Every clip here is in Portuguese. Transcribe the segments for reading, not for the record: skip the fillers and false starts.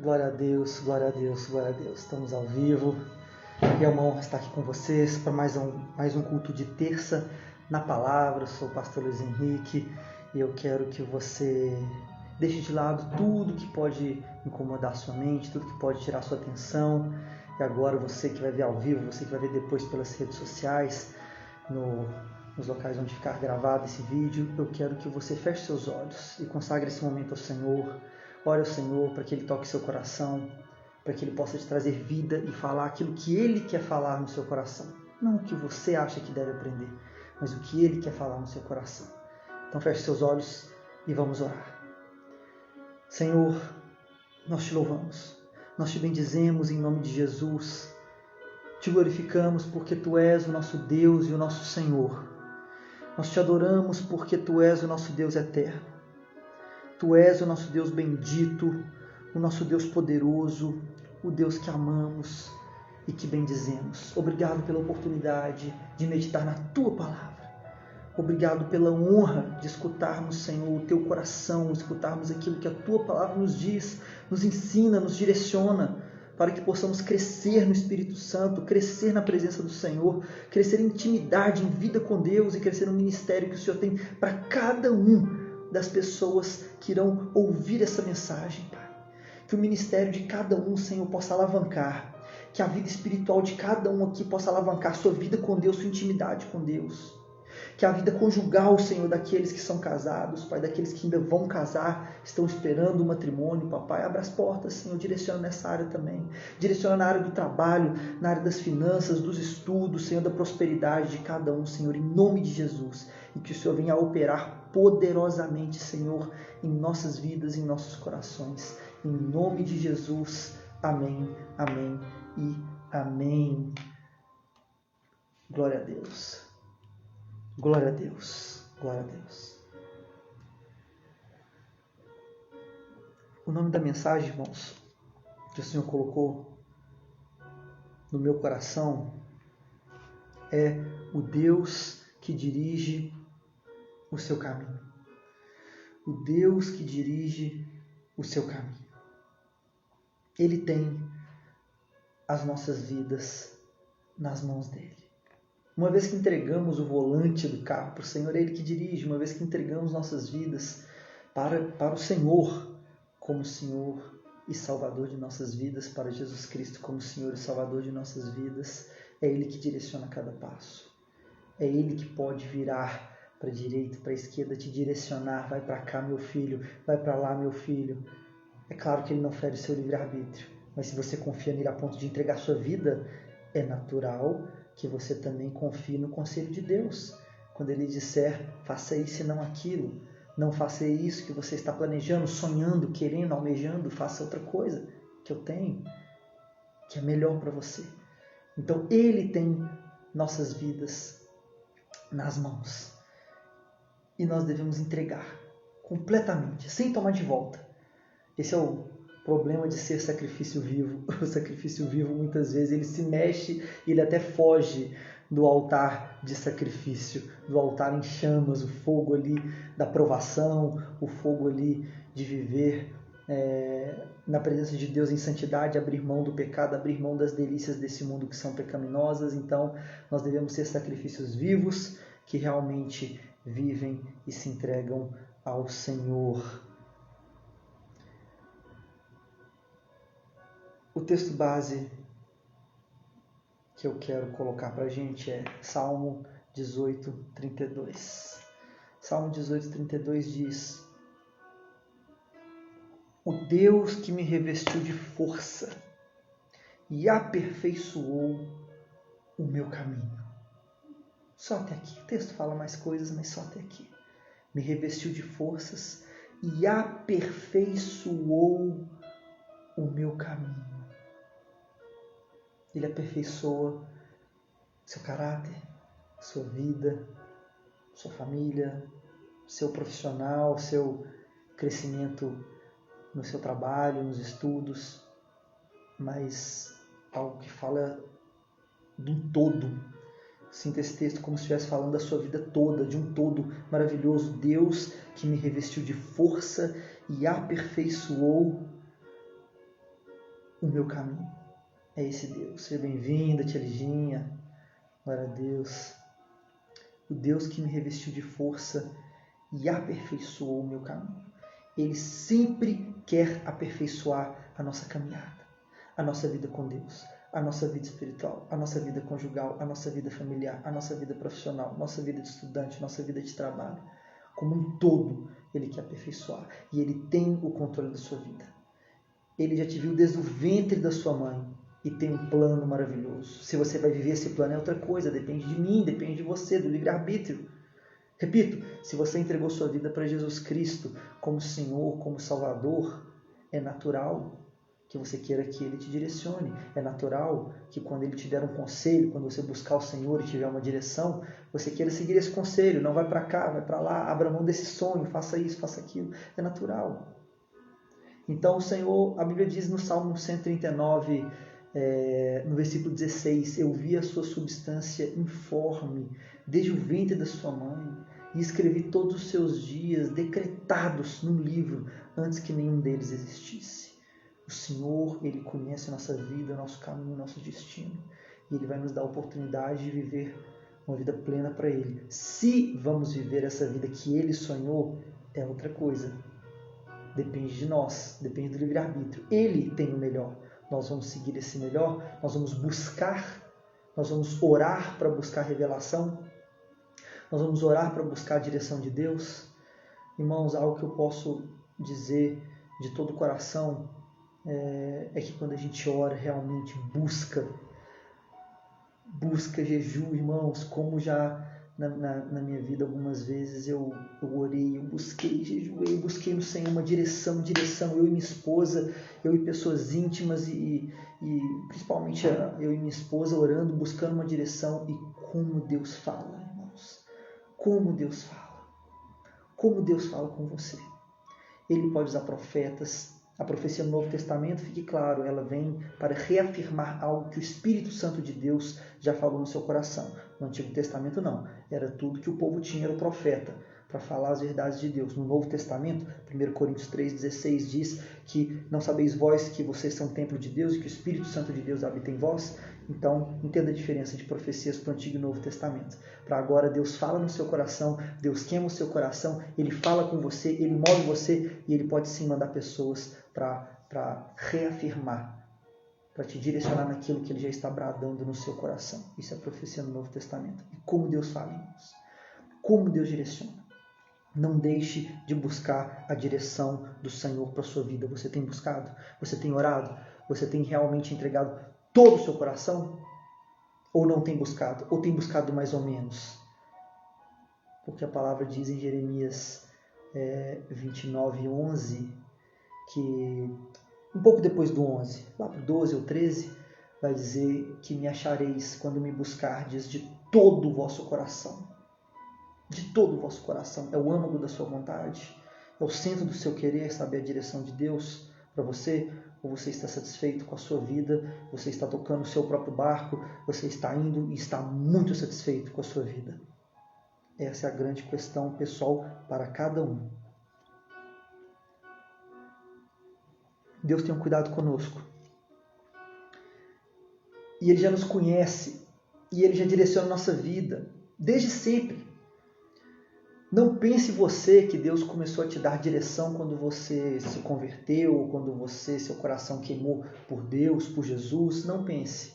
Glória a Deus, glória a Deus, glória a Deus. Estamos ao vivo e é uma honra estar aqui com vocês para mais um culto de terça na palavra. Eu sou o pastor Luiz Henrique e eu quero que você deixe de lado tudo que pode incomodar a sua mente, tudo que pode tirar a sua atenção. E agora você que vai ver ao vivo, você que vai ver depois pelas redes sociais, nos locais onde ficar gravado esse vídeo, eu quero que você feche seus olhos e consagre esse momento ao Senhor. Ore ao Senhor para que Ele toque seu coração, para que Ele possa te trazer vida e falar aquilo que Ele quer falar no seu coração. Não o que você acha que deve aprender, mas o que Ele quer falar no seu coração. Então feche seus olhos e vamos orar. Senhor, nós te louvamos, nós te bendizemos em nome de Jesus, te glorificamos porque Tu és o nosso Deus e o nosso Senhor. Nós te adoramos porque Tu és o nosso Deus eterno. Tu és o nosso Deus bendito, o nosso Deus poderoso, o Deus que amamos e que bendizemos. Obrigado pela oportunidade de meditar na Tua palavra. Obrigado pela honra de escutarmos, Senhor, o Teu coração, escutarmos aquilo que a Tua palavra nos diz, nos ensina, nos direciona, para que possamos crescer no Espírito Santo, crescer na presença do Senhor, crescer em intimidade, em vida com Deus e crescer no ministério que o Senhor tem para cada um das pessoas que irão ouvir essa mensagem, Pai. Que o ministério de cada um, Senhor, possa alavancar, que a vida espiritual de cada um aqui possa alavancar sua vida com Deus, sua intimidade com Deus. Que a vida conjugal, Senhor, daqueles que são casados, Pai, daqueles que ainda vão casar, estão esperando o matrimônio, Papai, abra as portas, Senhor, direciona nessa área também. Direciona na área do trabalho, na área das finanças, dos estudos, Senhor, da prosperidade de cada um, Senhor, em nome de Jesus. E que o Senhor venha a operar poderosamente, Senhor, em nossas vidas, em nossos corações. Em nome de Jesus. Amém, amém e amém. Glória a Deus. Glória a Deus, glória a Deus. O nome da mensagem, irmãos, que o Senhor colocou no meu coração é o Deus que dirige o seu caminho. O Deus que dirige o seu caminho. Ele tem as nossas vidas nas mãos dele. Uma vez que entregamos o volante do carro para o Senhor, é Ele que dirige. Uma vez que entregamos nossas vidas para o Senhor, como Senhor e Salvador de nossas vidas, para Jesus Cristo como Senhor e Salvador de nossas vidas, é Ele que direciona cada passo. É Ele que pode virar para a direita, para a esquerda, te direcionar. Vai para cá, meu filho. Vai para lá, meu filho. É claro que Ele não fere o seu livre-arbítrio, mas se você confia nele a ponto de entregar sua vida, é natural que você também confie no conselho de Deus. Quando Ele disser, faça isso e não aquilo. Não faça isso que você está planejando, sonhando, querendo, almejando. Faça outra coisa que eu tenho, que é melhor para você. Então Ele tem nossas vidas nas mãos. E nós devemos entregar completamente, sem tomar de volta. Esse é o problema de ser sacrifício vivo. O sacrifício vivo, muitas vezes, ele se mexe, ele até foge do altar de sacrifício, do altar em chamas, o fogo ali da provação, o fogo ali de viver na presença de Deus em santidade, abrir mão do pecado, abrir mão das delícias desse mundo que são pecaminosas. Então, nós devemos ser sacrifícios vivos, que realmente vivem e se entregam ao Senhor. O texto base que eu quero colocar para a gente é Salmo 18, 32. Salmo 18, 32 diz: O Deus que me revestiu de força e aperfeiçoou o meu caminho. Só até aqui. O texto fala mais coisas, mas só até aqui. Me revestiu de forças e aperfeiçoou o meu caminho. Ele aperfeiçoa seu caráter, sua vida, sua família, seu profissional, seu crescimento no seu trabalho, nos estudos, mas algo que fala de um todo. Sinta esse texto como se estivesse falando da sua vida toda, de um todo maravilhoso. Deus que me revestiu de força e aperfeiçoou o meu caminho. É esse Deus. Seja bem-vinda, tia Liginha. Glória a Deus. O Deus que me revestiu de força e aperfeiçoou o meu caminho. Ele sempre quer aperfeiçoar a nossa caminhada, a nossa vida com Deus, a nossa vida espiritual, a nossa vida conjugal, a nossa vida familiar, a nossa vida profissional, a nossa vida de estudante, a nossa vida de trabalho. Como um todo, Ele quer aperfeiçoar. E Ele tem o controle da sua vida. Ele já te viu desde o ventre da sua mãe e tem um plano maravilhoso. Se você vai viver esse plano é outra coisa, depende de mim, depende de você, do livre-arbítrio. Repito, se você entregou sua vida para Jesus Cristo como Senhor, como Salvador, é natural que você queira que Ele te direcione. É natural que quando Ele te der um conselho, quando você buscar o Senhor e tiver uma direção, você queira seguir esse conselho. Não vai para cá, vai para lá, abra mão desse sonho, faça isso, faça aquilo. É natural. Então o Senhor, a Bíblia diz no Salmo 139, no versículo 16, eu vi a sua substância informe, desde o ventre da sua mãe, e escrevi todos os seus dias decretados num livro, antes que nenhum deles existisse. O Senhor, Ele conhece a nossa vida, o nosso caminho, o nosso destino, e Ele vai nos dar a oportunidade de viver uma vida plena para Ele. Se vamos viver essa vida que Ele sonhou, é outra coisa. Depende de nós, depende do livre-arbítrio. Ele tem o melhor. Nós vamos seguir esse melhor, nós vamos buscar, nós vamos orar para buscar revelação, nós vamos orar para buscar a direção de Deus. Irmãos, algo que eu posso dizer de todo o coração é que quando a gente ora, realmente busca jejum, irmãos, como já na minha vida algumas vezes eu orei, eu busquei, jejuei, eu busquei no Senhor uma direção, eu e minha esposa, eu e pessoas íntimas e principalmente eu e minha esposa orando, buscando uma direção. E como Deus fala, irmãos, como Deus fala com você. Ele pode usar profetas. A profecia no Novo Testamento, fique claro, ela vem para reafirmar algo que o Espírito Santo de Deus já falou no seu coração. No Antigo Testamento não, era tudo que o povo tinha, era o profeta, para falar as verdades de Deus. No Novo Testamento, 1 Coríntios 3,16 diz que não sabeis vós que vocês são templo de Deus e que o Espírito Santo de Deus habita em vós? Então, entenda a diferença de profecias para o Antigo e Novo Testamento. Para agora, Deus fala no seu coração, Deus queima o seu coração, Ele fala com você, Ele move você e Ele pode sim mandar pessoas para reafirmar, para te direcionar naquilo que Ele já está bradando no seu coração. Isso é profecia no Novo Testamento. E como Deus fala, irmãos? Como Deus direciona? Não deixe de buscar a direção do Senhor para a sua vida. Você tem buscado? Você tem orado? Você tem realmente entregado todo o seu coração? Ou não tem buscado? Ou tem buscado mais ou menos? Porque a palavra diz em Jeremias 29:11, que um pouco depois do 11, lá para o 12 ou 13, vai dizer que me achareis quando me buscardes de todo o vosso coração. De todo o vosso coração. É o âmago da sua vontade? É o centro do seu querer, saber a direção de Deus para você? Ou você está satisfeito com a sua vida? Você está tocando o seu próprio barco? Você está indo e está muito satisfeito com a sua vida? Essa é a grande questão pessoal para cada um. Deus tem um cuidado conosco. E Ele já nos conhece. E Ele já direciona a nossa vida. Desde sempre. Não pense você que Deus começou a te dar direção quando você se converteu, ou quando seu coração queimou por Deus, por Jesus. Não pense.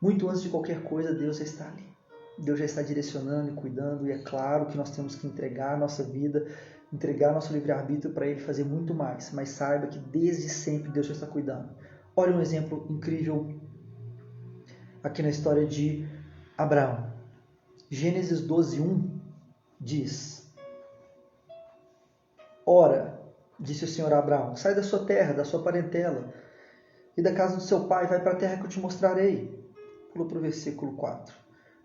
Muito antes de qualquer coisa, Deus já está ali. Deus já está direcionando e cuidando. E é claro que nós temos que entregar a nossa vida, entregar nosso livre-arbítrio para Ele fazer muito mais. Mas saiba que desde sempre Deus já está cuidando. Olha um exemplo incrível aqui na história de Abraão. Gênesis 12:1 diz: Ora, disse o Senhor a Abraão, sai da sua terra, da sua parentela e da casa do seu pai, vai para a terra que eu te mostrarei. Pula para o versículo 4.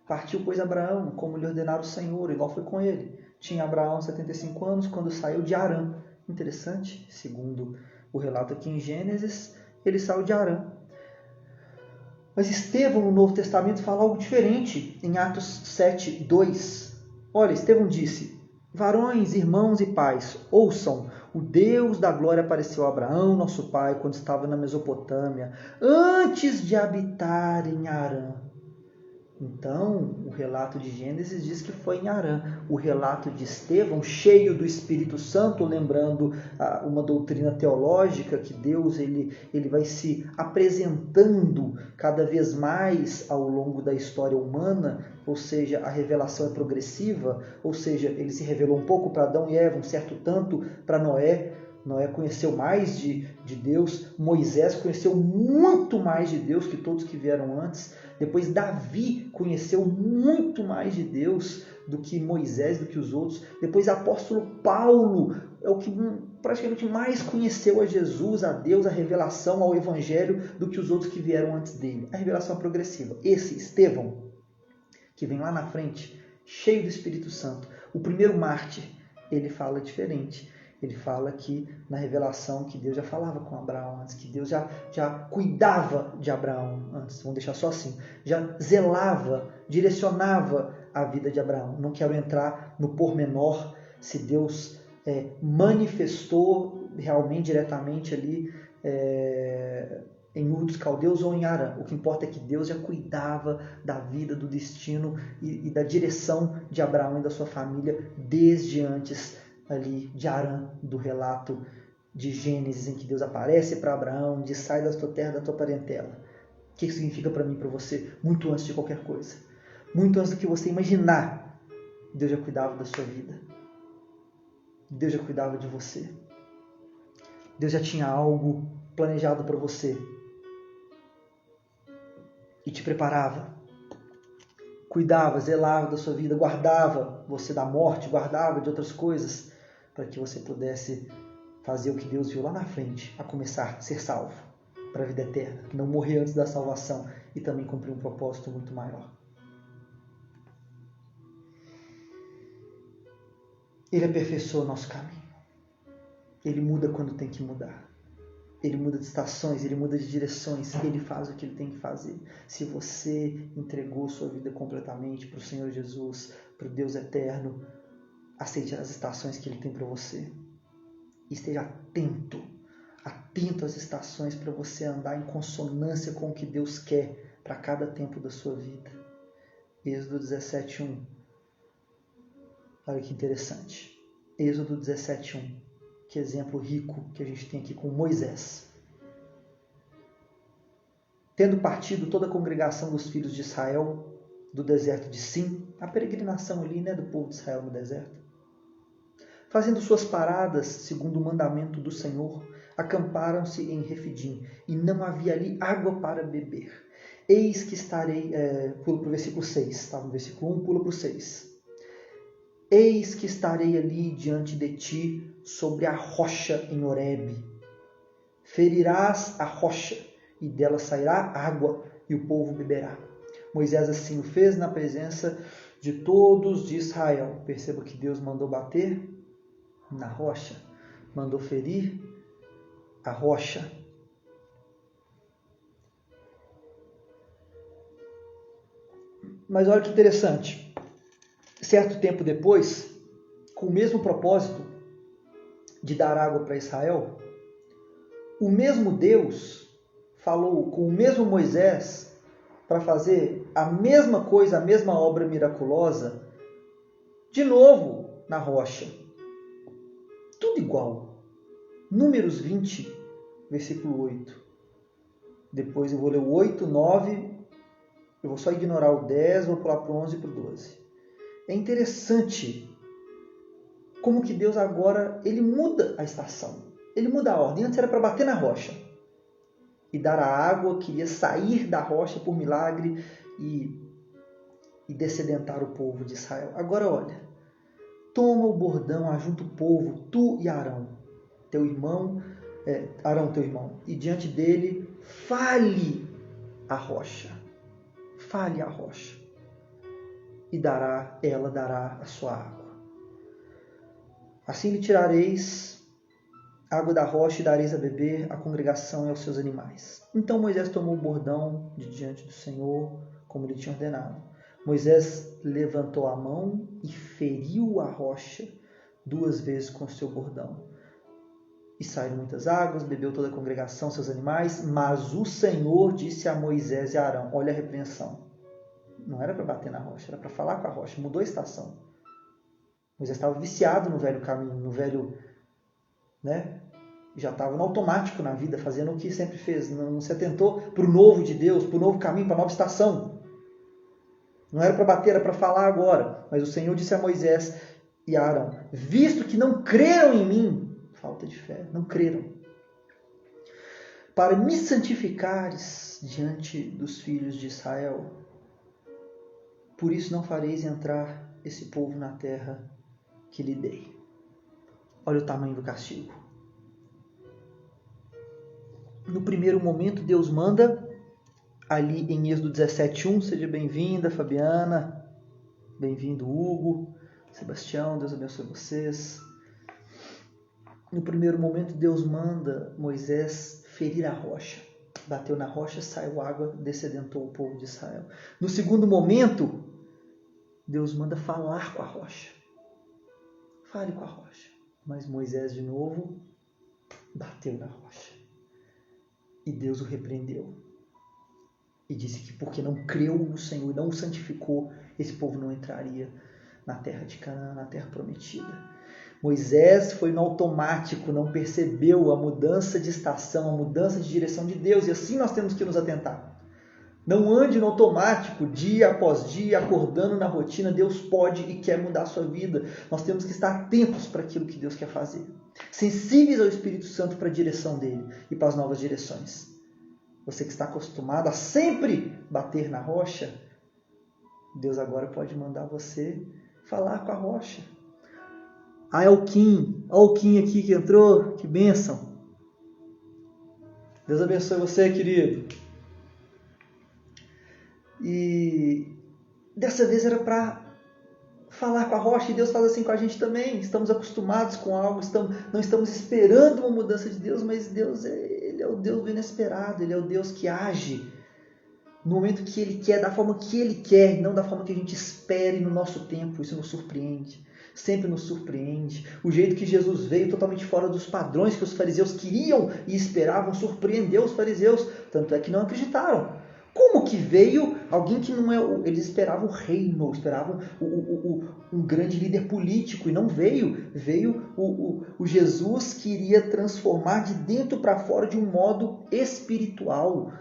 Partiu, pois, Abraão, como lhe ordenara o Senhor, e Ló foi com ele. Tinha Abraão 75 anos quando saiu de Harã. Interessante, segundo o relato aqui em Gênesis, ele saiu de Harã. Mas Estevão, no Novo Testamento, fala algo diferente. Em Atos 7:2, olha, Estevão disse: varões, irmãos e pais, ouçam O Deus da glória apareceu a Abraão, nosso pai, quando estava na Mesopotâmia, antes de habitar em Harã. Então, o relato de Gênesis diz que foi em Harã. O relato de Estevão, cheio do Espírito Santo, lembrando uma doutrina teológica que Deus ele vai se apresentando cada vez mais ao longo da história humana, ou seja, a revelação é progressiva, ou seja, ele se revelou um pouco para Adão e Eva, um certo tanto para Noé. Noé conheceu mais de Deus, Moisés conheceu muito mais de Deus que todos que vieram antes. Depois Davi conheceu muito mais de Deus do que Moisés, do que os outros. Depois apóstolo Paulo é o que praticamente mais conheceu a Jesus, a Deus, a revelação, ao Evangelho do que os outros que vieram antes dele. A revelação é progressiva. Esse Estevão, que vem lá na frente, cheio do Espírito Santo, o primeiro mártir, ele fala diferente. Ele fala que na revelação que Deus já falava com Abraão antes, que Deus já cuidava de Abraão antes, vamos deixar só assim, já zelava, direcionava a vida de Abraão. Não quero entrar no pormenor se Deus manifestou realmente, diretamente ali em Ur dos Caldeus ou em Harã. O que importa é que Deus já cuidava da vida, do destino e da direção de Abraão e da sua família desde antes ali de Harã, do relato de Gênesis, em que Deus aparece para Abraão, diz: sai da tua terra, da tua parentela. O que isso significa para mim e para você? Muito antes de qualquer coisa. Muito antes do que você imaginar, Deus já cuidava da sua vida. Deus já cuidava de você. Deus já tinha algo planejado para você. E te preparava. Cuidava, zelava da sua vida, guardava você da morte, guardava de outras coisas, para que você pudesse fazer o que Deus viu lá na frente, a começar a ser salvo para a vida eterna, não morrer antes da salvação e também cumprir um propósito muito maior. Ele aperfeiçoa o nosso caminho. Ele muda quando tem que mudar. Ele muda de estações, ele muda de direções, ele faz o que ele tem que fazer. Se você entregou sua vida completamente para o Senhor Jesus, para o Deus eterno, aceite as estações que ele tem para você. Esteja atento às estações para você andar em consonância com o que Deus quer para cada tempo da sua vida. Êxodo 17:1. Olha que interessante. Êxodo 17:1. Que exemplo rico que a gente tem aqui com Moisés. Tendo partido toda a congregação dos filhos de Israel do deserto de Sim, a peregrinação ali, do povo de Israel no deserto, fazendo suas paradas segundo o mandamento do Senhor, acamparam-se em Refidim, e não havia ali água para beber. Eis que estarei... pula para o versículo 6, estava no versículo 1, pula para o 6. Eis que estarei ali diante de ti sobre a rocha em Horebe. Ferirás a rocha, e dela sairá água, e o povo beberá. Moisés assim o fez na presença de todos de Israel. Perceba que Deus mandou bater na rocha, mandou ferir a rocha. Mas olha que interessante, certo tempo depois, com o mesmo propósito de dar água para Israel, o mesmo Deus falou com o mesmo Moisés para fazer a mesma coisa, a mesma obra miraculosa, de novo na rocha. Tudo igual. Números 20, versículo 8. Depois eu vou ler o 8, 9, eu vou só ignorar o 10, vou pular para o 11 e para o 12. É interessante como que Deus agora, ele muda a estação. Ele muda a ordem. Antes era para bater na rocha e dar a água que ia sair da rocha por milagre e descedentar o povo de Israel. Agora olha, toma o bordão, ajunta o povo, tu e Arão, teu irmão, Arão teu irmão, e diante dele fale a rocha. Fale a rocha. E ela dará a sua água. Assim lhe tirareis água da rocha e dareis a beber à congregação e aos seus animais. Então Moisés tomou o bordão de diante do Senhor, como lhe tinha ordenado. Moisés levantou a mão e feriu a rocha 2 vezes com o seu bordão. E saíram muitas águas, bebeu toda a congregação, seus animais, mas o Senhor disse a Moisés e a Arão, olha a repreensão. Não era para bater na rocha, era para falar com a rocha, mudou a estação. Moisés estava viciado no velho caminho, no velho, já estava no automático na vida, fazendo o que sempre fez, não se atentou para o novo de Deus, para o novo caminho, para a nova estação. Não era para bater, era para falar agora. Mas o Senhor disse a Moisés e a Arão, visto que não creram em mim, falta de fé, não creram, para me santificares diante dos filhos de Israel, por isso não fareis entrar esse povo na terra que lhe dei. Olha o tamanho do castigo. No primeiro momento, Deus manda, ali em Êxodo 17:1, seja bem-vinda, Fabiana, bem-vindo, Hugo, Sebastião, Deus abençoe vocês. No primeiro momento, Deus manda Moisés ferir a rocha. Bateu na rocha, saiu água, descedentou o povo de Israel. No segundo momento, Deus manda falar com a rocha. Fale com a rocha. Mas Moisés, de novo, bateu na rocha. E Deus o repreendeu. E disse que porque não creu no Senhor, não o santificou, esse povo não entraria na terra de Canaã, na terra prometida. Moisés foi no automático, não percebeu a mudança de estação, a mudança de direção de Deus. E assim nós temos que nos atentar. Não ande no automático, dia após dia, acordando na rotina. Deus pode e quer mudar a sua vida. Nós temos que estar atentos para aquilo que Deus quer fazer. Sensíveis ao Espírito Santo para a direção dele e para as novas direções. Você que está acostumado a sempre bater na rocha, Deus agora pode mandar você falar com a rocha. Ah, é o Kim. Olha o Kim aqui que entrou. Que bênção. Deus abençoe você, querido. E dessa vez era para falar com a rocha. E Deus faz assim com a gente também. Estamos acostumados com algo. Não estamos esperando uma mudança de Deus. Mas Deus, Ele é o Deus do inesperado. Ele é o Deus que age no momento que Ele quer, da forma que Ele quer. Não da forma que a gente espere no nosso tempo. Isso nos surpreende. Sempre nos surpreende. O jeito que Jesus veio, totalmente fora dos padrões que os fariseus queriam e esperavam, surpreendeu os fariseus. Tanto é que não acreditaram. Como que veio alguém que não é... Eles esperavam o reino, esperavam um grande líder político, e não veio. Veio o Jesus que iria transformar de dentro para fora de um modo espiritual.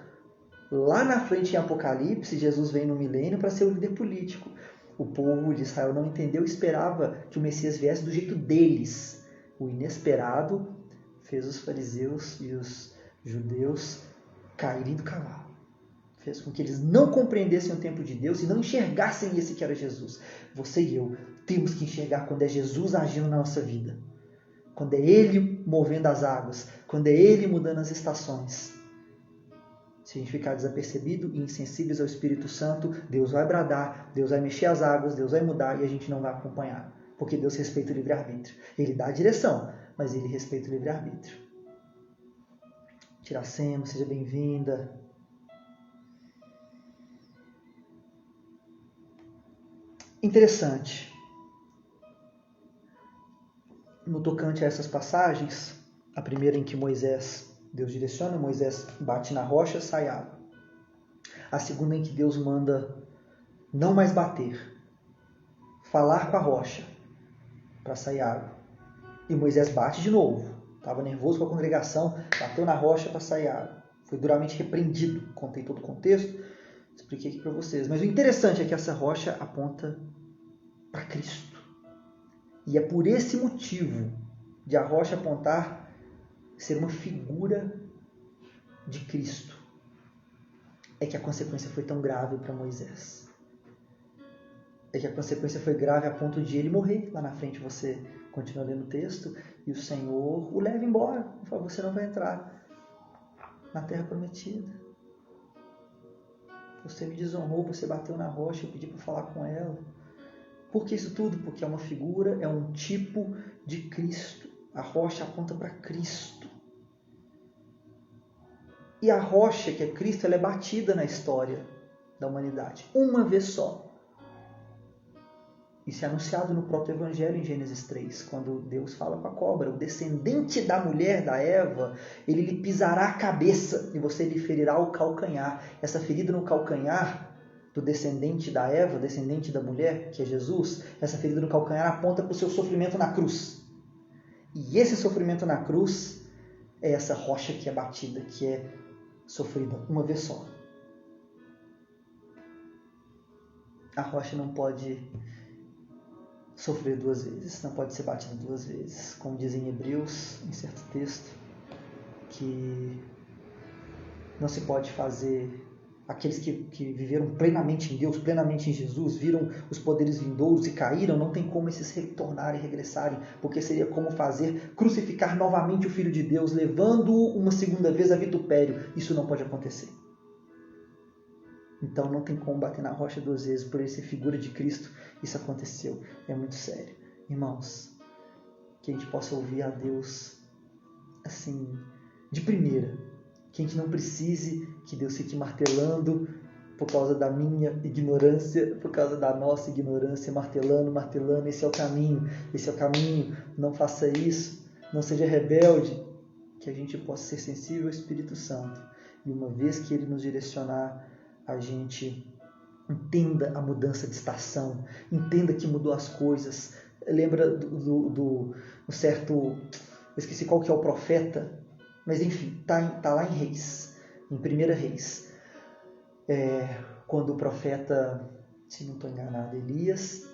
Lá na frente em Apocalipse, Jesus vem no milênio para ser o líder político. O povo de Israel não entendeu, esperava que o Messias viesse do jeito deles. O inesperado fez os fariseus e os judeus caírem do cavalo. Fez com que eles não compreendessem o tempo de Deus e não enxergassem esse que era Jesus. Você e eu temos que enxergar quando é Jesus agindo na nossa vida. Quando é Ele movendo as águas. Quando é Ele mudando as estações. Se a gente ficar desapercebido e insensíveis ao Espírito Santo, Deus vai bradar, Deus vai mexer as águas, Deus vai mudar e a gente não vai acompanhar. Porque Deus respeita o livre-arbítrio. Ele dá a direção, mas Ele respeita o livre-arbítrio. Tiracema, seja bem-vinda. Interessante. No tocante a essas passagens, a primeira em que Deus direciona, Moisés bate na rocha, sai água. A segunda em que Deus manda não mais bater, falar com a rocha para sair água. E Moisés bate de novo. Estava nervoso com a congregação, bateu na rocha para sair água. Foi duramente repreendido. Contei todo o contexto, expliquei aqui para vocês. Mas o interessante é que essa rocha aponta para Cristo. E é por esse motivo de a rocha apontar ser uma figura de Cristo, é que a consequência foi tão grave para Moisés. É que a consequência foi grave a ponto de ele morrer. Lá na frente você continua lendo o texto e o Senhor o leva embora. Ele fala, você não vai entrar na terra prometida. Você me desonrou, você bateu na rocha, eu pedi para falar com ela. Por que isso tudo? Porque é uma figura, é um tipo de Cristo. A rocha aponta para Cristo. E a rocha, que é Cristo, ela é batida na história da humanidade. Uma vez só. Isso é anunciado no proto-evangelho em Gênesis 3, quando Deus fala com a cobra: o descendente da mulher, da Eva, ele lhe pisará a cabeça e você lhe ferirá o calcanhar. Essa ferida no calcanhar do descendente da Eva, descendente da mulher, que é Jesus, essa ferida no calcanhar aponta para o seu sofrimento na cruz. E esse sofrimento na cruz é essa rocha que é batida, que é sofrida uma vez só. A rocha não pode sofrer duas vezes, não pode ser batida duas vezes. Como dizem Hebreus, em certo texto, que não se pode fazer... Aqueles que viveram plenamente em Deus, plenamente em Jesus, viram os poderes vindouros e caíram, não tem como esses retornarem, regressarem, porque seria como crucificar novamente o Filho de Deus, levando-o uma segunda vez a vitupério. Isso não pode acontecer. Então não tem como bater na rocha duas vezes, por ele ser figura de Cristo. Isso aconteceu, é muito sério. Irmãos, que a gente possa ouvir a Deus assim, de primeira. Que a gente não precise que Deus fique martelando por causa da minha ignorância, por causa da nossa ignorância, martelando, esse é o caminho, não faça isso, não seja rebelde. Que a gente possa ser sensível ao Espírito Santo. E uma vez que Ele nos direcionar, a gente entenda a mudança de estação, entenda que mudou as coisas. Lembra do certo... Eu esqueci qual que é o profeta, mas enfim, tá lá em Reis, em 1 Reis. Quando o profeta, se não estou enganado, Elias,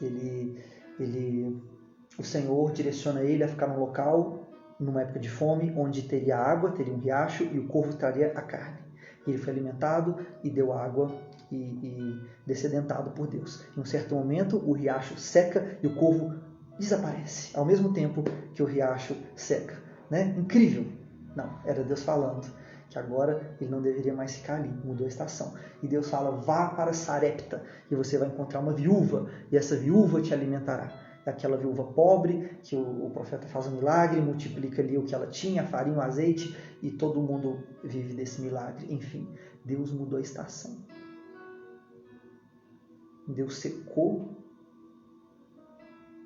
o Senhor direciona ele a ficar num local, numa época de fome, onde teria água, teria um riacho e o corvo traria a carne. Ele foi alimentado e deu água e descedentado por Deus. Em um certo momento, o riacho seca e o corvo desaparece, ao mesmo tempo que o riacho seca. Né? Incrível! Não, era Deus falando que agora ele não deveria mais ficar ali, mudou a estação. E Deus fala: vá para Sarepta e você vai encontrar uma viúva e essa viúva te alimentará. Aquela viúva pobre, que o profeta faz um milagre, multiplica ali o que ela tinha, a farinha, o azeite, e todo mundo vive desse milagre. Enfim, Deus mudou a estação. Deus secou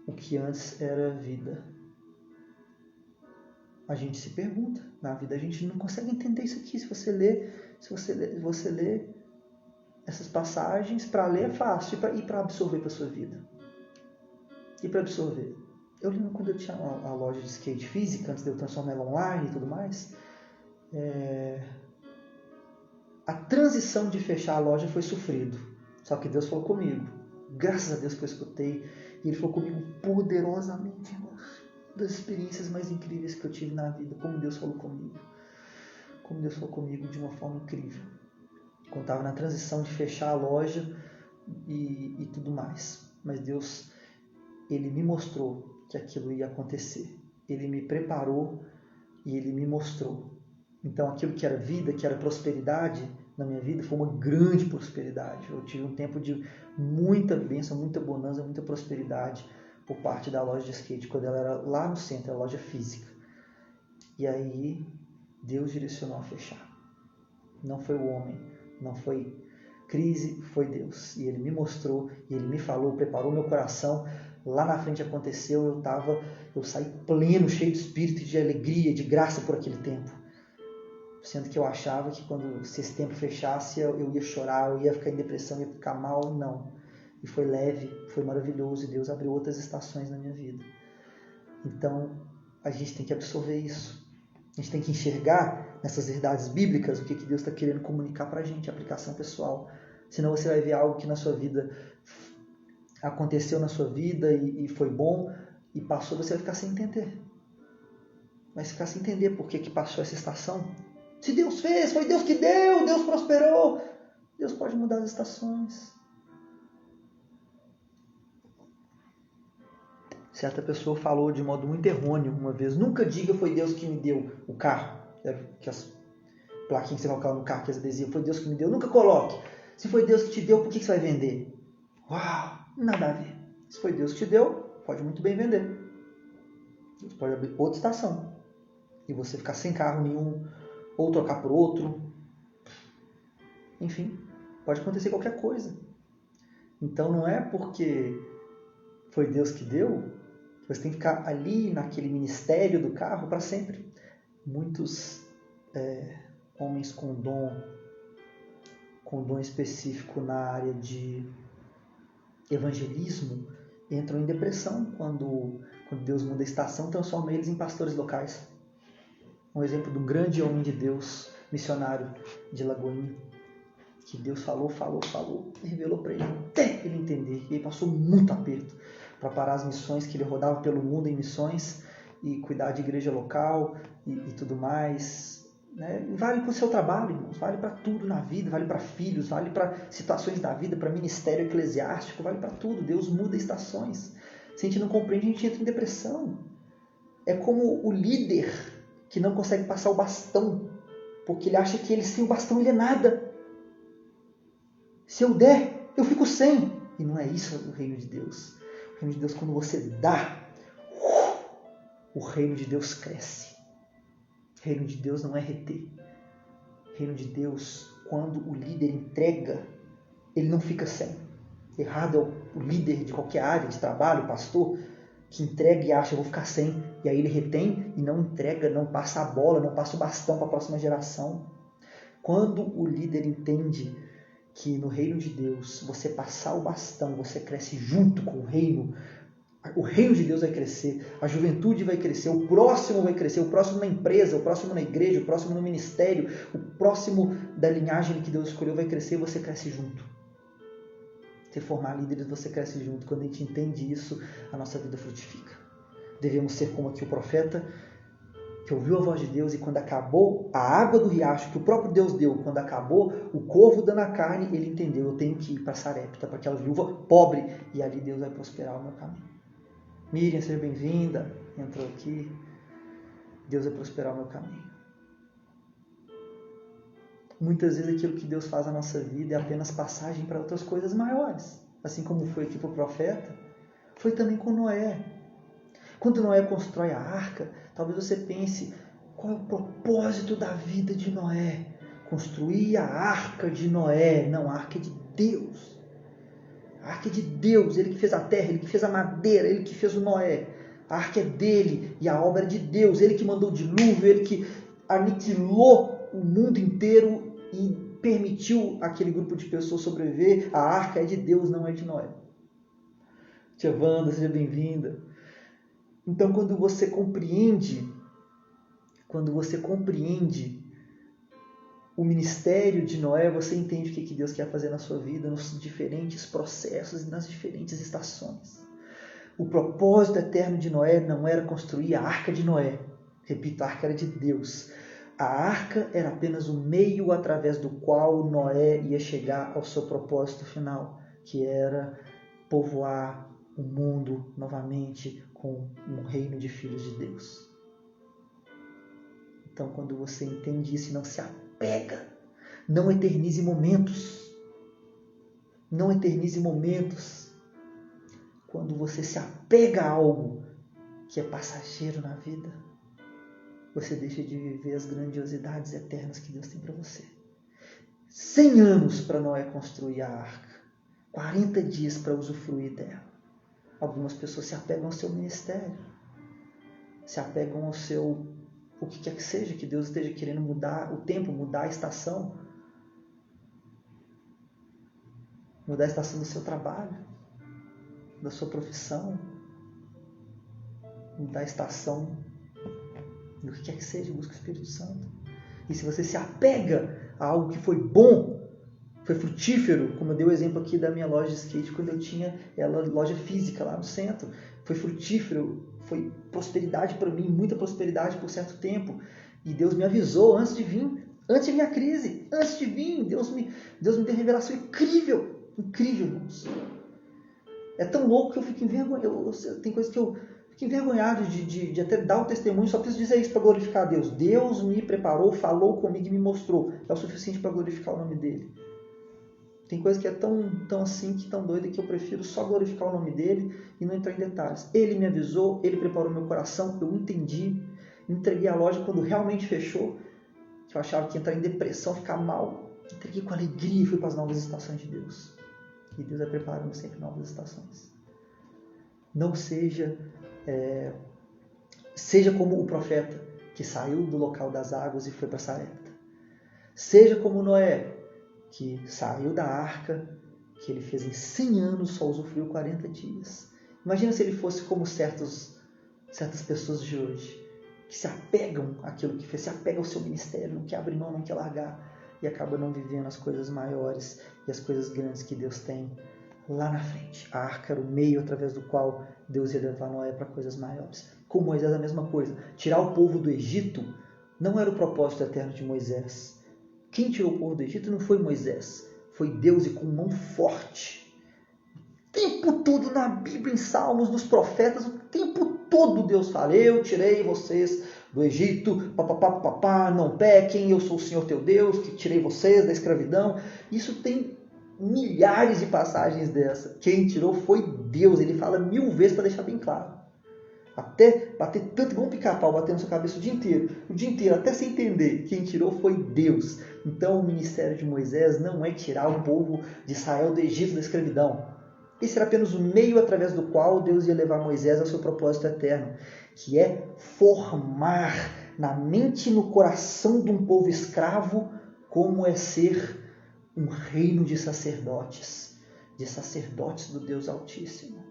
o que antes era vida. A gente se pergunta, na vida a gente não consegue entender isso aqui. Se você lê essas passagens, para ler é fácil, e para absorver para a sua vida. E para absorver. Eu lembro quando eu tinha a loja de skate física, antes de eu transformar ela online e tudo mais, a transição de fechar a loja foi sofrido. Só que Deus falou comigo. Graças a Deus que eu escutei. E Ele falou comigo poderosamente, irmãos. Das experiências mais incríveis que eu tive na vida. Como Deus falou comigo. Como Deus falou comigo de uma forma incrível. Quando estava na transição de fechar a loja e tudo mais. Mas Deus, Ele me mostrou que aquilo ia acontecer. Ele me preparou e Ele me mostrou. Então aquilo que era vida, que era prosperidade na minha vida, foi uma grande prosperidade. Eu tive um tempo de muita bênção, muita bonança, muita prosperidade por parte da loja de skate, quando ela era lá no centro, a loja física. E aí Deus direcionou a fechar. Não foi o homem, não foi crise, foi Deus. E Ele me mostrou, e Ele me falou, preparou meu coração. Lá na frente aconteceu, eu saí pleno, cheio de espírito, de alegria, de graça por aquele tempo. Sendo que eu achava que se esse tempo fechasse, eu ia chorar, eu ia ficar em depressão, ia ficar mal. Não. E foi leve, foi maravilhoso, e Deus abriu outras estações na minha vida. Então, a gente tem que absorver isso. A gente tem que enxergar nessas verdades bíblicas o que Deus está querendo comunicar para a gente, aplicação pessoal. Senão você vai ver algo que na sua vida aconteceu na sua vida e foi bom, e passou, você vai ficar sem entender. Vai ficar sem entender por que passou essa estação. Se Deus fez, foi Deus que deu, Deus prosperou. Deus pode mudar as estações. Certa pessoa falou de modo muito errôneo uma vez: nunca diga foi Deus que me deu o carro. Que as plaquinhas que você colocava no carro, que as adesivas, foi Deus que me deu. Nunca coloque. Se foi Deus que te deu, por que você vai vender? Uau, nada a ver. Se foi Deus que te deu, pode muito bem vender. Deus pode abrir outra estação e você ficar sem carro nenhum, ou trocar por outro. Enfim, pode acontecer qualquer coisa. Então não é porque foi Deus que deu, você tem que ficar ali naquele ministério do carro para sempre. Muitos homens com dom específico na área de evangelismo entram em depressão quando Deus muda a estação, transforma eles em pastores locais. Um exemplo de um grande homem de Deus, missionário de Lagoinha, que Deus falou, e revelou para ele até ele entender. E ele passou muito aperto para parar as missões, que ele rodava pelo mundo em missões e cuidar de igreja local e tudo mais. Né? Vale para o seu trabalho, irmãos, vale para tudo na vida, vale para filhos, vale para situações da vida, para ministério eclesiástico, vale para tudo. Deus muda estações. Se a gente não compreende, a gente entra em depressão. É como o líder que não consegue passar o bastão, porque ele acha que ele sem o bastão ele é nada. Se eu der, eu fico sem. E não é isso o reino de Deus. O reino de Deus, quando você dá, o reino de Deus cresce. O reino de Deus não é reter. O reino de Deus, quando o líder entrega, ele não fica sem. Errado é o líder de qualquer área de trabalho, o pastor, que entrega e acha, eu vou ficar sem. E aí ele retém e não entrega, não passa a bola, não passa o bastão para a próxima geração. Quando o líder entende que no reino de Deus, você passar o bastão, você cresce junto com o reino de Deus vai crescer, a juventude vai crescer, o próximo vai crescer, o próximo na empresa, o próximo na igreja, o próximo no ministério, o próximo da linhagem que Deus escolheu vai crescer e você cresce junto. Você formar líderes, você cresce junto. Quando a gente entende isso, a nossa vida frutifica. Devemos ser como aqui o profeta, que ouviu a voz de Deus e quando acabou a água do riacho que o próprio Deus deu, quando acabou o corvo dando a carne, ele entendeu, eu tenho que ir para Sarepta, para aquela viúva pobre, e ali Deus vai prosperar o meu caminho. Miriam, seja bem-vinda, entrou aqui. Deus vai prosperar o meu caminho. Muitas vezes aquilo que Deus faz na nossa vida é apenas passagem para outras coisas maiores. Assim como foi aqui para o profeta, foi também com Noé. Quando Noé constrói a arca, talvez você pense, qual é o propósito da vida de Noé? Construir a arca de Noé. Não, a arca é de Deus. A arca é de Deus, Ele que fez a terra, Ele que fez a madeira, Ele que fez o Noé. A arca é dele e a obra é de Deus. Ele que mandou o dilúvio, Ele que aniquilou o mundo inteiro e permitiu aquele grupo de pessoas sobreviver. A arca é de Deus, não é de Noé. Tia Wanda, seja bem-vinda. Então, quando você compreende o ministério de Noé, você entende o que Deus quer fazer na sua vida, nos diferentes processos e nas diferentes estações. O propósito eterno de Noé não era construir a arca de Noé. Repito, a arca era de Deus. A arca era apenas o meio através do qual Noé ia chegar ao seu propósito final, que era povoar o mundo novamente com um reino de filhos de Deus. Então, quando você entende isso e não se apega, não eternize momentos. Não eternize momentos. Quando você se apega a algo que é passageiro na vida, você deixa de viver as grandiosidades eternas que Deus tem para você. 100 anos para Noé construir a arca. 40 dias para usufruir dela. Algumas pessoas se apegam ao seu ministério. Se apegam ao seu... o que quer que seja, que Deus esteja querendo mudar o tempo, mudar a estação. Mudar a estação do seu trabalho, da sua profissão. Mudar a estação do que quer que seja, busca o Espírito Santo. E se você se apega a algo que foi bom, foi frutífero, como eu dei o exemplo aqui da minha loja de skate, quando eu tinha ela, loja física lá no centro, foi frutífero, foi prosperidade para mim, muita prosperidade por certo tempo. E Deus me avisou antes de vir a crise, antes de vir, Deus me deu revelação incrível, irmãos. É tão louco que eu fico envergonhado, tem coisas que eu fico envergonhado de até dar o testemunho, só preciso dizer isso para glorificar a Deus. Deus me preparou, falou comigo e me mostrou, é o suficiente para glorificar o nome dele. Tem coisa que é tão assim, que tão doida, que eu prefiro só glorificar o nome dele e não entrar em detalhes. Ele me avisou, ele preparou meu coração, eu entendi, entreguei a loja quando realmente fechou, que eu achava que ia entrar em depressão, ficar mal. Entreguei com alegria e fui para as novas estações de Deus. E Deus vai preparando sempre novas estações. Não seja, seja como o profeta que saiu do local das águas e foi para Sarepta. Seja como Noé, que saiu da arca, que ele fez em 100 anos, só usufruiu 40 dias. Imagina se ele fosse como certas pessoas de hoje, que se apegam àquilo que fez, se apegam ao seu ministério, não quer abrir mão, não quer largar, e acaba não vivendo as coisas maiores e as coisas grandes que Deus tem lá na frente. A arca era o meio através do qual Deus ia levar Noé para coisas maiores. Com Moisés a mesma coisa. Tirar o povo do Egito não era o propósito eterno de Moisés. Quem tirou o povo do Egito não foi Moisés, foi Deus, e com mão forte. O tempo todo na Bíblia, em Salmos, nos profetas, o tempo todo Deus fala: eu tirei vocês do Egito, papapá, não pequem, eu sou o Senhor teu Deus, que tirei vocês da escravidão. Isso tem milhares de passagens dessa. Quem tirou foi Deus, ele fala 1000 vezes para deixar bem claro. Até bater tanto igual um pica-pau, bater na sua cabeça o dia inteiro, até você entender, quem tirou foi Deus. Então o ministério de Moisés não é tirar o povo de Israel do Egito da escravidão. Esse era apenas o meio através do qual Deus ia levar Moisés ao seu propósito eterno, que é formar na mente e no coração de um povo escravo como é ser um reino de sacerdotes do Deus Altíssimo.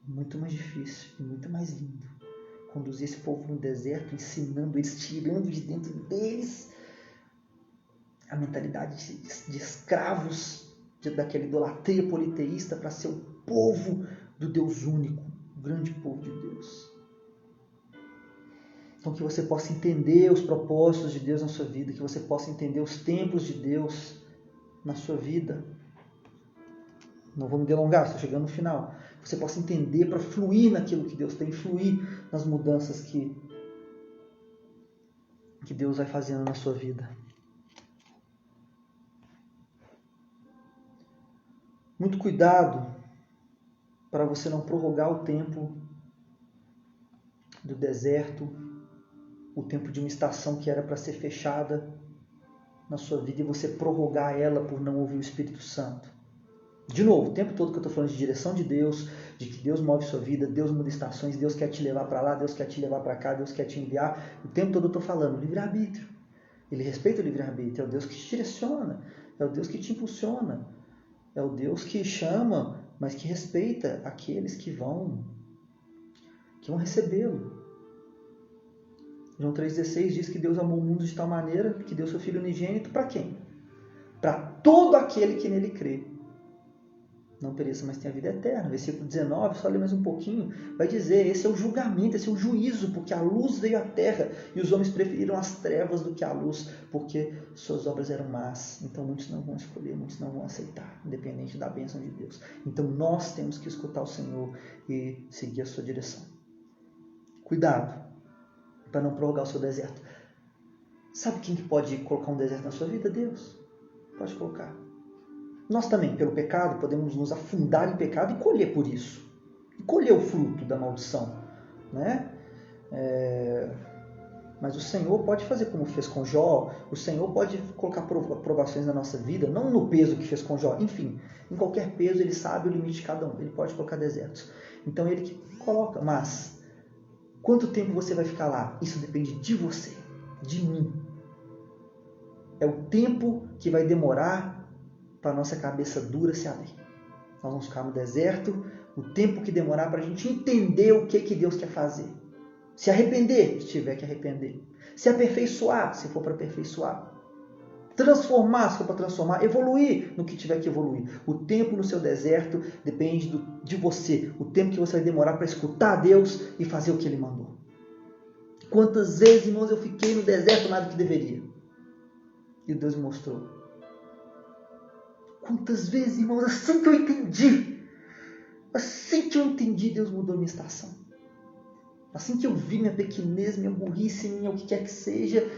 Muito mais difícil e muito mais lindo conduzir esse povo no deserto, ensinando eles, tirando de dentro deles a mentalidade de escravos daquela idolatria politeísta, para ser o povo do Deus único, o grande povo de Deus. Então que você possa entender os propósitos de Deus na sua vida, que você possa entender os tempos de Deus na sua vida. Não vou me delongar, estou chegando no final. Você possa entender para fluir naquilo que Deus tem, fluir nas mudanças que Deus vai fazendo na sua vida. Muito cuidado para você não prorrogar o tempo do deserto, o tempo de uma estação que era para ser fechada na sua vida, e você prorrogar ela por não ouvir o Espírito Santo. De novo, o tempo todo que eu estou falando de direção de Deus, de que Deus move sua vida, Deus muda estações, Deus quer te levar para lá, Deus quer te levar para cá, Deus quer te enviar. O tempo todo eu estou falando livre-arbítrio. Ele respeita o livre-arbítrio, é o Deus que te direciona, é o Deus que te impulsiona, é o Deus que chama, mas que respeita aqueles que vão recebê-lo. João 3,16 diz que Deus amou o mundo de tal maneira que deu seu Filho unigênito para quem? Para todo aquele que nele crê. Não pereça, mas tenha vida eterna. Versículo 19, só ler mais um pouquinho, vai dizer: esse é o julgamento, esse é o juízo, porque a luz veio à terra e os homens preferiram as trevas do que a luz, porque suas obras eram más. Então muitos não vão escolher, muitos não vão aceitar, independente da bênção de Deus. Então nós temos que escutar o Senhor e seguir a sua direção. Cuidado para não prorrogar o seu deserto. Sabe quem que pode colocar um deserto na sua vida? Deus. Pode colocar. Nós também, pelo pecado, podemos nos afundar em pecado e colher por isso. E colher o fruto da maldição. Né? Mas o Senhor pode fazer como fez com Jó. O Senhor pode colocar provações na nossa vida, não no peso que fez com Jó. Enfim, em qualquer peso ele sabe o limite de cada um. Ele pode colocar desertos. Então ele que coloca. Mas quanto tempo você vai ficar lá? Isso depende de você, de mim. É o tempo que vai demorar para a nossa cabeça dura se abrir. Nós vamos ficar no deserto, o tempo que demorar para a gente entender o que Deus quer fazer. Se arrepender, se tiver que arrepender. Se aperfeiçoar, se for para aperfeiçoar. Transformar, se for para transformar. Evoluir no que tiver que evoluir. O tempo no seu deserto depende de você. O tempo que você vai demorar para escutar Deus e fazer o que Ele mandou. Quantas vezes, irmãos, eu fiquei no deserto nada que deveria. E Deus me mostrou. Quantas vezes, irmãos, assim que eu entendi, Deus mudou minha estação. Assim que eu vi minha pequenez, minha burrice, minha o que quer que seja,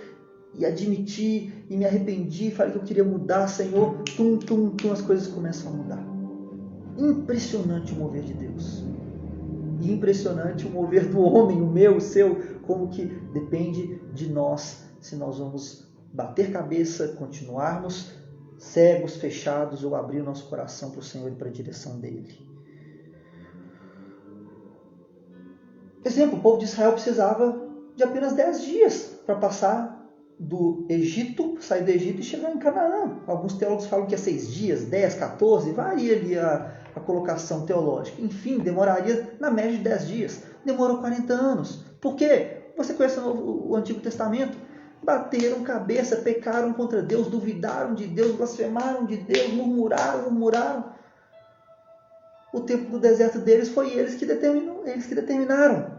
e admiti, e me arrependi, falei que eu queria mudar, Senhor, as coisas começam a mudar. Impressionante o mover de Deus. E impressionante o mover do homem, o meu, o seu, como que depende de nós, se nós vamos bater cabeça, continuarmos cegos, fechados, ou abrir o nosso coração para o Senhor e para a direção dEle. Exemplo, o povo de Israel precisava de apenas 10 dias para passar do Egito, sair do Egito e chegar em Canaã. Alguns teólogos falam que é 6 dias, 10, 14, varia ali a colocação teológica. Enfim, demoraria na média de 10 dias. Demorou 40 anos. Por quê? Você conhece o Antigo Testamento? Bateram cabeça, pecaram contra Deus, duvidaram de Deus, blasfemaram de Deus, murmuraram. O tempo do deserto deles foi eles que determinaram.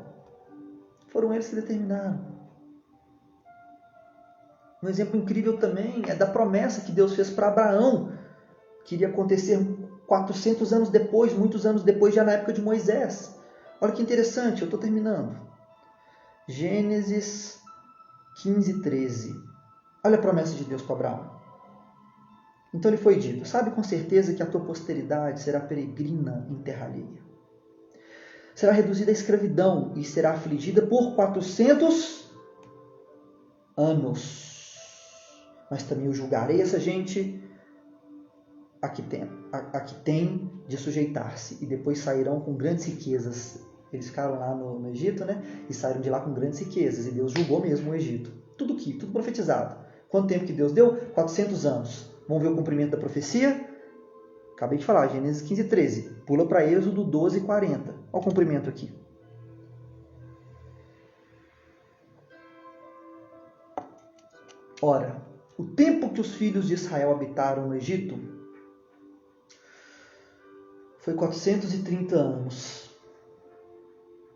Foram eles que determinaram. Um exemplo incrível também é da promessa que Deus fez para Abraão, que iria acontecer 400 anos depois, muitos anos depois, já na época de Moisés. Olha que interessante, eu estou terminando. Gênesis 15, 13. Olha a promessa de Deus para Abraão. Então lhe foi dito: sabe com certeza que a tua posteridade será peregrina em terra alheia. Será reduzida à escravidão e será afligida por 400 anos. Mas também eu julgarei essa gente a que tem de sujeitar-se. E depois sairão com grandes riquezas. Eles ficaram lá no Egito, né? E saíram de lá com grandes riquezas. E Deus julgou mesmo o Egito. Tudo profetizado. Quanto tempo que Deus deu? 400 anos. Vamos ver o cumprimento da profecia? Acabei de falar, Gênesis 15, 13. Pula para Êxodo 12, 40. Olha o cumprimento aqui. Ora, o tempo que os filhos de Israel habitaram no Egito foi 430 anos.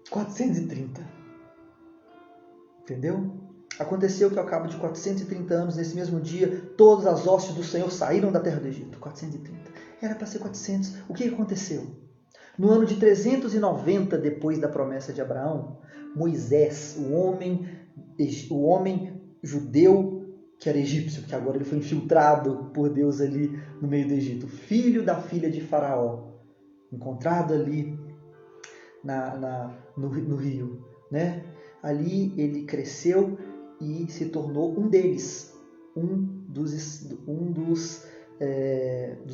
430. Entendeu? Aconteceu que ao cabo de 430 anos, nesse mesmo dia, todas as hostes do Senhor saíram da terra do Egito. 430. Era para ser 400. O que aconteceu? No ano de 390 depois da promessa de Abraão, Moisés, o homem judeu que era egípcio, que agora ele foi infiltrado por Deus ali no meio do Egito, filho da filha de Faraó, encontrado ali no rio, né? Ali ele cresceu e se tornou um deles, dos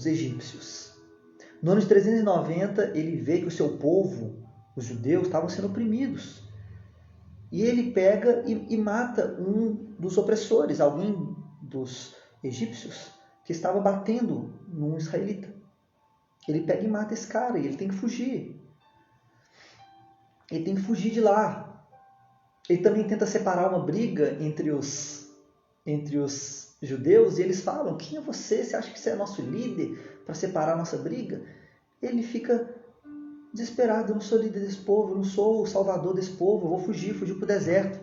egípcios. No ano de 390, ele vê que o seu povo, os judeus, estavam sendo oprimidos. E ele pega e mata um dos opressores, alguém dos egípcios, que estava batendo num israelita. Ele pega e mata esse cara, e ele tem que fugir. Ele tem que fugir de lá. Ele também tenta separar uma briga entre os judeus, e eles falam: quem é você? Você acha que você é nosso líder para separar a nossa briga? Ele fica desesperado: eu não sou líder desse povo, eu não sou o salvador desse povo, eu vou fugir para o deserto.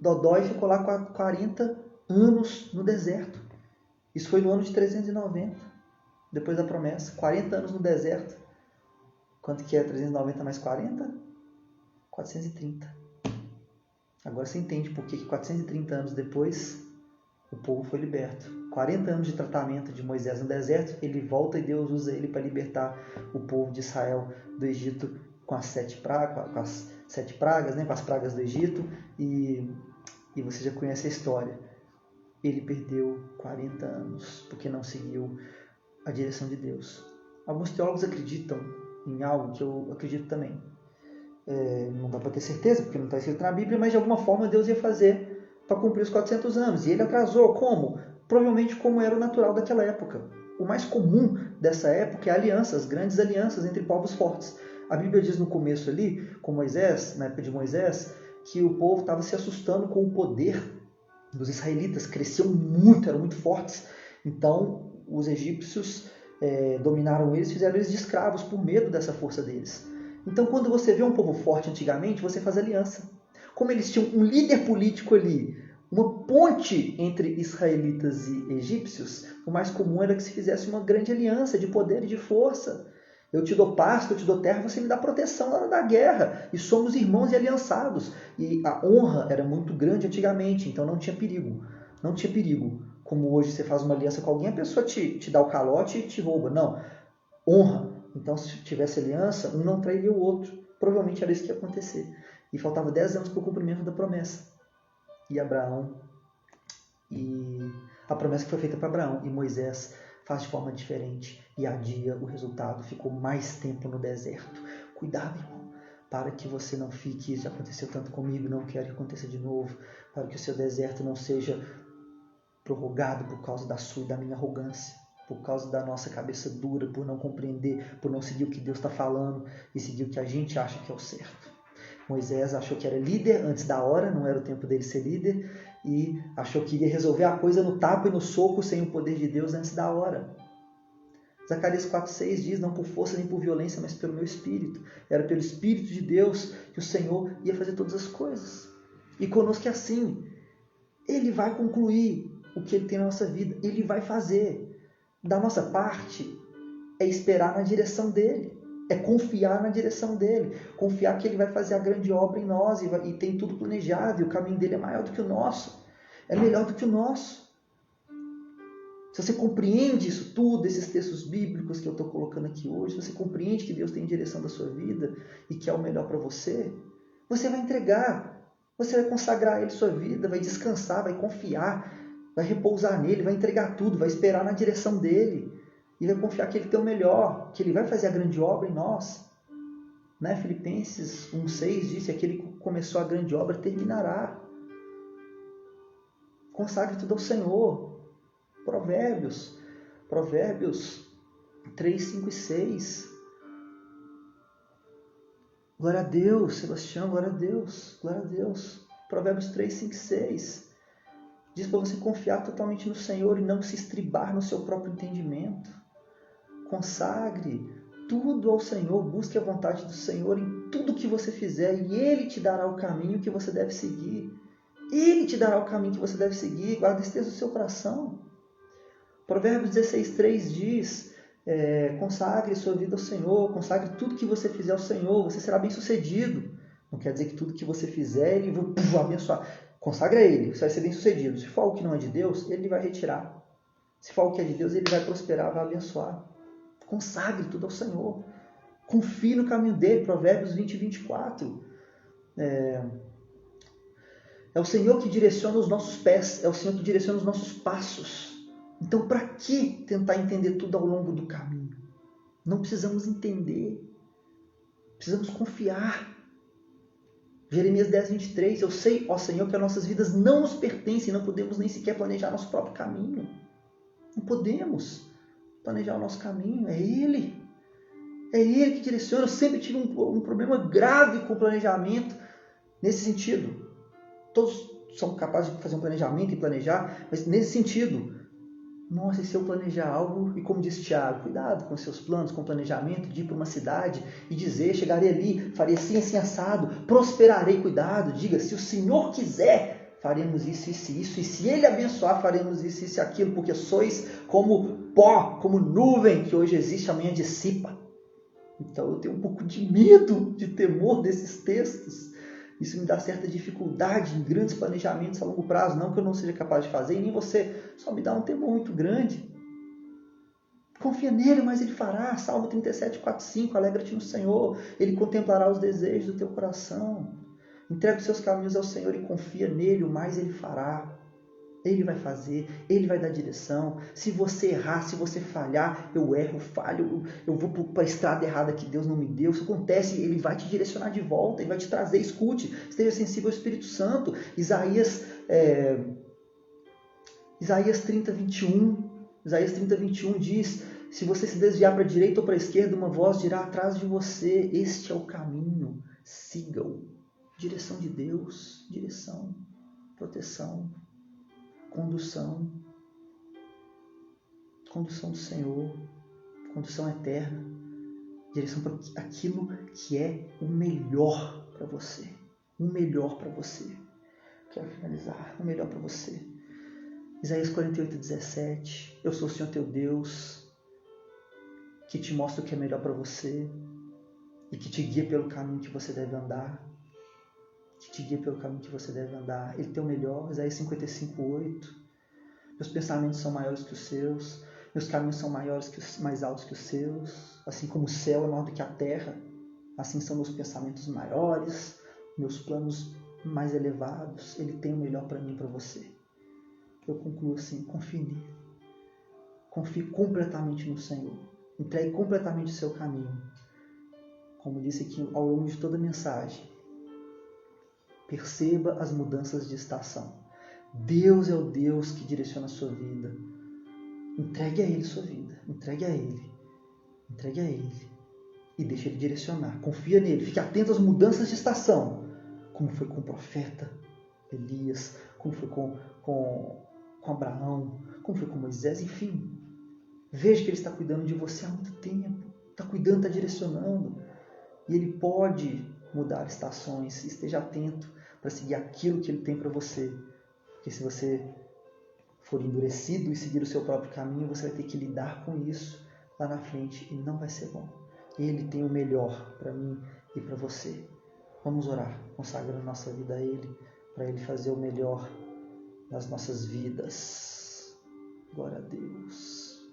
Dodói ficou lá 40 anos no deserto. Isso foi no ano de 390, depois da promessa. 40 anos no deserto. Quanto que é 390 mais 40? 430. Agora você entende por que 430 anos depois o povo foi liberto. 40 anos de tratamento de Moisés no deserto, ele volta e Deus usa ele para libertar o povo de Israel do Egito com as 7 pragas, né? Com as pragas do Egito, e você já conhece a história. Ele perdeu 40 anos porque não seguiu a direção de Deus. Alguns teólogos acreditam em algo que eu acredito também. Não dá para ter certeza porque não está escrito na Bíblia, mas de alguma forma Deus ia fazer para cumprir os 400 anos. E ele atrasou. Como? Provavelmente como era o natural daquela época. O mais comum dessa época é alianças, grandes alianças entre povos fortes. A Bíblia diz no começo ali, com Moisés, na época de Moisés, que o povo estava se assustando com o poder dos israelitas. Cresciam muito, eram muito fortes. Então, os egípcios dominaram eles, fizeram eles de escravos por medo dessa força deles. Então, quando você vê um povo forte antigamente, você faz aliança. Como eles tinham um líder político ali, uma ponte entre israelitas e egípcios, o mais comum era que se fizesse uma grande aliança de poder e de força. Eu te dou pasto, eu te dou terra, você me dá proteção na hora da guerra. E somos irmãos e aliançados. E a honra era muito grande antigamente, então não tinha perigo. Não tinha perigo. Como hoje você faz uma aliança com alguém, a pessoa te dá o calote e te rouba. Não. Honra. Então, se tivesse aliança, um não trairia o outro. Provavelmente era isso que ia acontecer. E faltava 10 anos para o cumprimento da promessa. E a promessa que foi feita para Abraão e Moisés faz de forma diferente e adia o resultado. Ficou mais tempo no deserto. Cuidado, irmão. para que você não fique, já aconteceu tanto comigo, não quero que aconteça de novo, para que o seu deserto não seja prorrogado por causa da sua e da minha arrogância, por causa da nossa cabeça dura, por não compreender, por não seguir o que Deus está falando e seguir o que a gente acha que é o certo. Moisés achou que era líder antes da hora, não era o tempo dele ser líder, e achou que iria resolver a coisa no tapa e no soco sem o poder de Deus antes da hora. Zacarias 4,6 diz, não por força nem por violência, mas pelo meu Espírito. Era pelo Espírito de Deus que o Senhor ia fazer todas as coisas. E conosco é assim. Ele vai concluir o que Ele tem na nossa vida. Ele vai fazer. Da nossa parte, é esperar na direção dEle. É confiar na direção dEle. Confiar que Ele vai fazer a grande obra em nós e tem tudo planejado. E o caminho dEle é maior do que o nosso. É melhor do que o nosso. Se você compreende isso tudo, esses textos bíblicos que eu estou colocando aqui hoje, se você compreende que Deus tem direção da sua vida e que é o melhor para você, você vai entregar, você vai consagrar a Ele sua vida, vai descansar, vai confiar, vai repousar nele, vai entregar tudo, vai esperar na direção dEle e vai confiar que Ele tem o melhor, que Ele vai fazer a grande obra em nós. Né? Filipenses 1,6 diz que aquele que começou a grande obra terminará. Consagre tudo ao Senhor. Provérbios 3, 5 e 6. Glória a Deus, Sebastião, glória a Deus, glória a Deus. Provérbios 3, 5 e 6. Diz para você confiar totalmente no Senhor e não se estribar no seu próprio entendimento. Consagre tudo ao Senhor, busque a vontade do Senhor em tudo que você fizer e Ele te dará o caminho que você deve seguir. Ele te dará o caminho que você deve seguir. Guarda esse texto no seu coração. Provérbios 16:3 diz, consagre sua vida ao Senhor, consagre tudo que você fizer ao Senhor, você será bem sucedido. Não quer dizer que tudo que você fizer, Ele vai abençoar. Consagra a Ele, você vai ser bem sucedido. Se for algo que não é de Deus, Ele vai retirar. Se for algo que é de Deus, Ele vai prosperar, vai abençoar. Consagre tudo ao Senhor. Confie no caminho dEle. Provérbios 20, 24. É o Senhor que direciona os nossos pés, é o Senhor que direciona os nossos passos. Então, para que tentar entender tudo ao longo do caminho? Não precisamos entender. Precisamos confiar. Jeremias 10, 23. Eu sei, ó Senhor, que as nossas vidas não nos pertencem. Não podemos nem sequer planejar nosso próprio caminho. Não podemos planejar o nosso caminho. É Ele. É Ele que direciona. Eu sempre tive um problema grave com o planejamento nesse sentido. Todos são capazes de fazer um planejamento e planejar, mas nesse sentido... Nossa, e se eu planejar algo, e como disse Tiago, cuidado com seus planos, com o planejamento de ir para uma cidade e dizer, chegarei ali, farei assim, assim, assado, prosperarei, cuidado, diga, se o Senhor quiser, faremos isso, isso e isso, e se Ele abençoar, faremos isso, isso e aquilo, porque sois como pó, como nuvem que hoje existe, amanhã dissipa. Então eu tenho um pouco de medo, de temor desses textos. Isso me dá certa dificuldade em grandes planejamentos a longo prazo. Não que eu não seja capaz de fazer, e nem você. Só me dá um temor muito grande. Confia nele, mas ele fará. Salmo 37, 4, 5. Alegra-te no Senhor. Ele contemplará os desejos do teu coração. Entrega os seus caminhos ao Senhor e confia nele. O mais ele fará. Ele vai fazer, Ele vai dar direção. Se você errar, se você falhar, eu erro, falho, eu vou para a estrada errada que Deus não me deu. Isso acontece, Ele vai te direcionar de volta, Ele vai te trazer, escute, esteja sensível ao Espírito Santo. Isaías 30, 21 diz, se você se desviar para a direita ou para a esquerda, uma voz dirá atrás de você, este é o caminho, siga-o. Direção de Deus, direção, proteção. Condução do Senhor, condução eterna, direção para aquilo que é o melhor para você, o melhor para você. Quero finalizar, o melhor para você. Isaías 48, 17, eu sou o Senhor teu Deus, que te mostra o que é melhor para você e que te guia pelo caminho que você deve andar. Ele tem o melhor. Isaías 55, 8. Meus pensamentos são maiores que os seus. Meus caminhos são mais altos que os seus. Assim como o céu é maior do que a terra, assim são meus pensamentos maiores, meus planos mais elevados. Ele tem o melhor para mim e para você. Eu concluo assim, confie nele. Confie completamente no Senhor. Entregue completamente o seu caminho. como disse aqui ao longo de toda a mensagem, perceba as mudanças de estação. Deus é o Deus que direciona a sua vida. Entregue a Ele sua vida. Entregue a Ele. Entregue a Ele. E deixe Ele direcionar. Confia nele. Fique atento às mudanças de estação. Como foi com o profeta Elias. Como foi com Abraão. Como foi com Moisés. Enfim. Veja que Ele está cuidando de você há muito tempo. Está cuidando, está direcionando. E Ele pode mudar estações. Esteja atento para seguir aquilo que Ele tem para você. Porque se você for endurecido e seguir o seu próprio caminho, você vai ter que lidar com isso lá na frente e não vai ser bom. Ele tem o melhor para mim e para você. Vamos orar, consagrando nossa vida a Ele, para Ele fazer o melhor nas nossas vidas. Glória a Deus.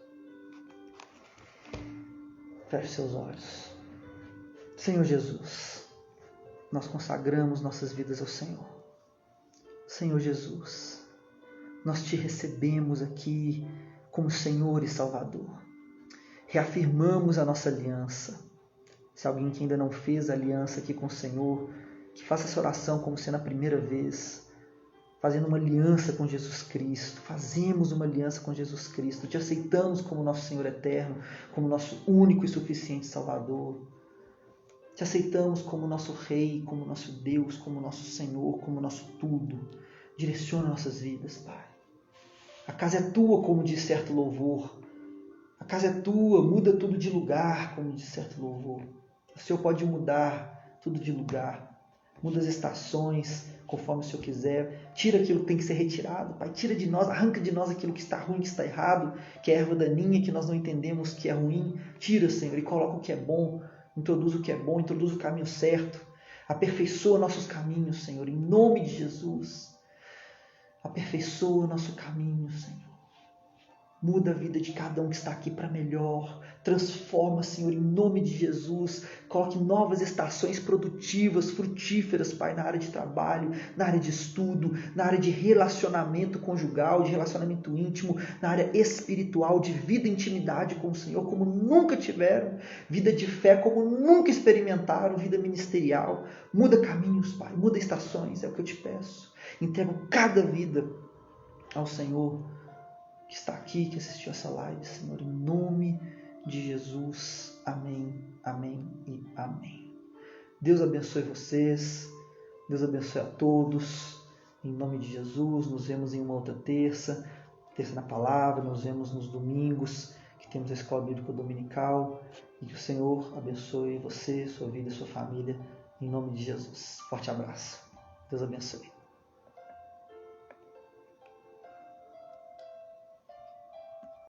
Feche seus olhos. Senhor Jesus, nós consagramos nossas vidas ao Senhor. Senhor Jesus, nós te recebemos aqui como Senhor e Salvador. Reafirmamos a nossa aliança. Se alguém que ainda não fez a aliança aqui com o Senhor, que faça essa oração como sendo a primeira vez, fazendo uma aliança com Jesus Cristo. Fazemos uma aliança com Jesus Cristo. Te aceitamos como nosso Senhor eterno, como nosso único e suficiente Salvador. Te aceitamos como nosso Rei, como nosso Deus, como nosso Senhor, como nosso tudo. Direciona nossas vidas, Pai. A casa é tua, como diz certo louvor. A casa é tua, muda tudo de lugar, como diz certo louvor. O Senhor pode mudar tudo de lugar. Muda as estações, conforme o Senhor quiser. Tira aquilo que tem que ser retirado, Pai. Tira de nós, arranca de nós aquilo que está ruim, que está errado, que é erva daninha, que nós não entendemos que é ruim. Tira, Senhor, e coloca o que é bom. Introduz o que é bom, introduz o caminho certo. Aperfeiçoa nossos caminhos, Senhor, em nome de Jesus. Aperfeiçoa nosso caminho, Senhor. Muda a vida de cada um que está aqui para melhor. Transforma, Senhor, em nome de Jesus. Coloque novas estações produtivas, frutíferas, Pai, na área de trabalho, na área de estudo, na área de relacionamento conjugal, de relacionamento íntimo, na área espiritual, de vida e intimidade com o Senhor, como nunca tiveram. Vida de fé, como nunca experimentaram. Vida ministerial. Muda caminhos, Pai. Muda estações, é o que eu te peço. Entrego cada vida ao Senhor que está aqui, que assistiu essa live, Senhor, em nome de Jesus. Amém, amém e amém. Deus abençoe vocês, Deus abençoe a todos, em nome de Jesus. Nos vemos em uma outra terça na palavra, nos vemos nos domingos, que temos a Escola Bíblica Dominical, e que o Senhor abençoe você, sua vida e sua família, em nome de Jesus. Forte abraço. Deus abençoe.